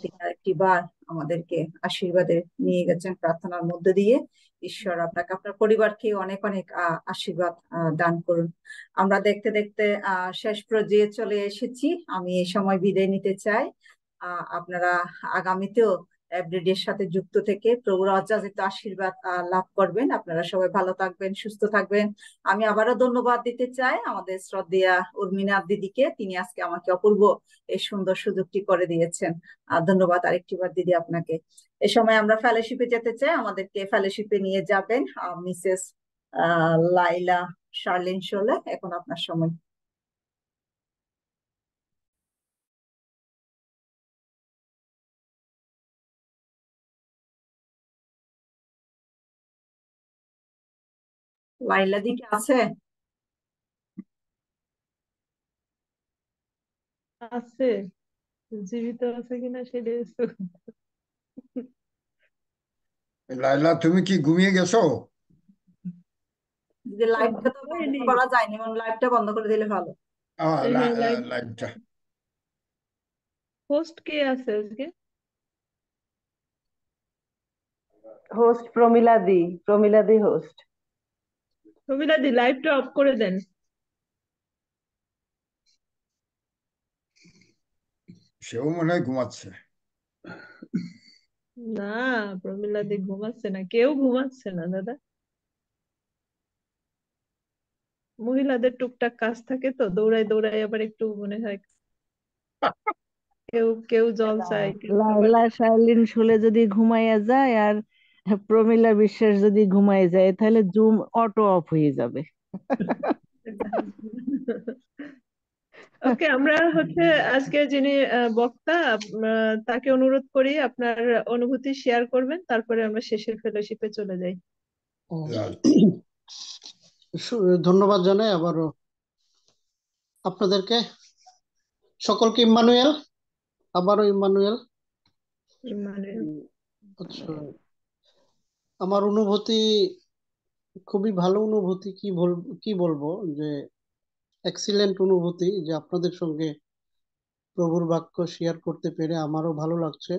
S4: তিনি আরেকটি বার আমাদেরকে আশীর্বাদে নিয়ে গেছেন প্রার্থনার মধ্য দিয়ে। ঈশ্বর আপনাকে আপনার পরিবারকে অনেক অনেক আশীর্বাদ দান করুন। আমরা দেখতে দেখতে শেষ পর্যায়ে চলে এসেছি। আমি এই সময় বিদায় নিতে চাই। আপনারা আগামীতেও এভরিডের সাথে যুক্ত থেকে প্রভুর অযাচিত আশীর্বাদ লাভ করবেন। আপনারা সবাই ভালো থাকবেন, সুস্থ থাকবেন। আমি আবারও ধন্যবাদ দিতে চাই আমাদের শ্রদ্ধেয়া উর্মিনা দিদিকে। তিনি আজকে আমাকে অপূর্ব এই সুন্দর সুযোগটি করে দিয়েছেন। ধন্যবাদ আরেকটি বার দিদি আপনাকে। এ সময় আমরা ফেলোশিপে যেতে চাই। আমাদেরকে ফেলোশিপে নিয়ে যাবেন মিসেস লাইলা শার্লিন শোলে। এখন আপনার সময়। লাইলা দি কি আছে?
S1: আছে, জীবিত আছে কিনা সেটা
S6: লাইলা, তুমি কি ঘুমিয়ে গেছো?
S4: যে লাইভটা তো বন্ধ
S1: ঘুমাইনি।
S4: করা যায়নি, মানে লাইভটা বন্ধ করে দিলে ভালো।
S1: হ্যাঁ, লাইভ।
S6: লাইভটা
S1: হোস্ট কে আছে আজকে?
S3: হোস্ট প্রমিলা দি হোস্ট।
S1: রবিলা দি লাইভটা অফ করে দেন।
S6: সেও মনে হয় ঘুমাচ্ছে।
S1: না, প্রমিলা দি ঘুমাচ্ছে না, কেউ ঘুমাচ্ছে না দাদা। মহিলাদের টুকটাক কাজ থাকে তো, দৌড়াই দৌড়াই আবার একটু মনে হয় কেউ কেউ জল চায়, কেউ খাবার
S7: লায়লা শার্লিন শুলে যদি ঘুমাইয়া যায় আর প্রমিলা বিশ্বাস যদি ঘুমাই যায় তাহলে জুম অটো অফ হয়ে যাবে।
S1: ওকে, আমরা হচ্ছে আজকে যিনি বক্তা, তাকে অনুরোধ করি আপনার অনুভূতি শেয়ার করবেন, তারপরে আমরা শেষের ফেলোশিপে চলে যাই।
S2: ধন্যবাদ জানাই আবারও আপনাদেরকে সকলকে। ইম্মানুয়েল, আবারও ইম্মানুয়েল।
S1: ইম্মানুয়েল।
S2: আচ্ছা, আমার অনুভূতি খুবই ভালো অনুভূতি। কি বলবো যে এক্সিলেন্ট অনুভূতি, যে আপনাদের সঙ্গে প্রভুর বাক্য শেয়ার করতে পেরে আমারও ভালো লাগছে।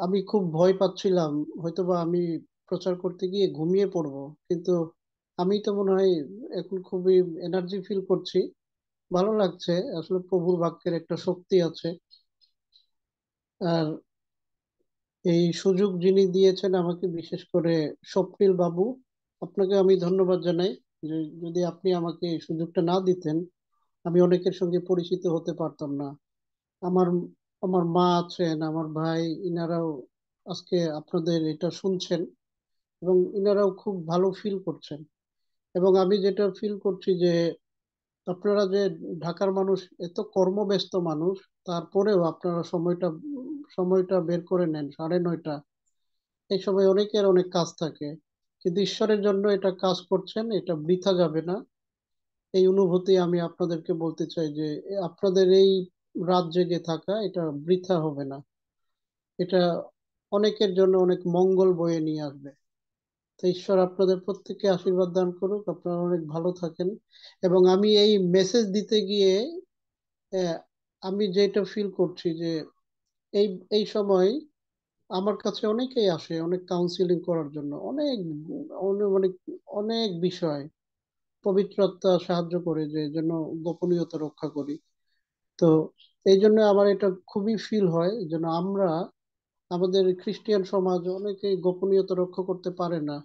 S2: আমি খুব ভয় পাচ্ছিলাম হয়তোবা আমি প্রচার করতে গিয়ে ঘুমিয়ে পড়বো, কিন্তু আমি তো মনে হয় এখন খুবই এনার্জি ফিল করছি। ভালো লাগছে। আসলে প্রভুর বাক্যের একটা শক্তি আছে। আর এই সুযোগ যিনি দিয়েছেন আমাকে, বিশেষ করে স্বপ্নিল বাবু, আপনাকে আমি ধন্যবাদ জানাই। যে যদি আপনি আমাকে এই সুযোগটা না দিতেন, আমি অনেকের সঙ্গে পরিচিত হতে পারতাম না। আমার আমার মা আছেন, আমার ভাই, ইনারাও আজকে আপনাদের এটা শুনছেন এবং ইনারাও খুব ভালো ফিল করছেন। এবং আমি যেটা ফিল করছি যে আপনারা যে ঢাকার মানুষ, এত কর্মব্যস্ত মানুষ, তারপরেও আপনারা সময়টা বের করে নেন 9:30। এই সময় অনেকের অনেক কাজ থাকে, কিন্তু ঈশ্বরের জন্য এটা কাজ করছেন, এটা বৃথা যাবে না। এই অনুভূতি আমি আপনাদেরকে বলতে চাই যে আপনাদের এই রাত জেগে থাকা এটা বৃথা হবে না। এটা অনেকের জন্য অনেক মঙ্গল বয়ে নিয়ে আসবে। তো ঈশ্বর আপনাদের প্রত্যেককে আশীর্বাদ দান করুক, আপনারা অনেক ভালো থাকেন। এবং আমি এই মেসেজ দিতে গিয়ে আহ, আমি যেটা ফিল করছি যে এই এই সময় আমার কাছে অনেকেই আসে অনেক কাউন্সিলিং করার জন্য, অনেক অনেক অনেক অনেক বিষয় পবিত্র আত্মা সাহায্য করে যে যেন গোপনীয়তা রক্ষা করি। তো এই জন্য আমার এটা খুবই ফিল হয় যেন আমরা আমাদের খ্রিস্টিয়ান সমাজ অনেকেই গোপনীয়তা রক্ষা করতে পারে না,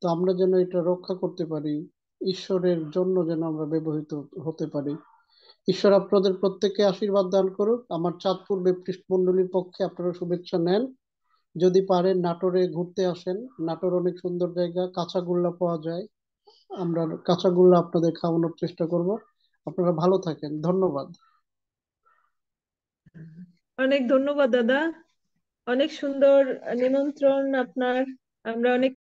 S2: তো আমরা যেন এটা রক্ষা করতে পারি, ঈশ্বরের জন্য যেন আমরা ব্যবহৃত হতে পারি। ঈশ্বর আপনাদের প্রত্যেককে আশীর্বাদ দান করুক। আমার চাঁদপুর ব্যাপটিস্ট মণ্ডলীর পক্ষে আপনারা শুভেচ্ছা নেন। যদি পারেন নাটোরে ঘুরতে আসেন, নাটোর অনেক সুন্দর জায়গা, কাঁচাগোল্লা পাওয়া যায়, আমরা কাঁচাগোল্লা আপনাদের খাওয়ানোর চেষ্টা করব। আপনারা ভালো থাকেন, ধন্যবাদ।
S1: অনেক ধন্যবাদ দাদা, অনেক সুন্দর নিমন্ত্রণ আপনার। আমরা অনেক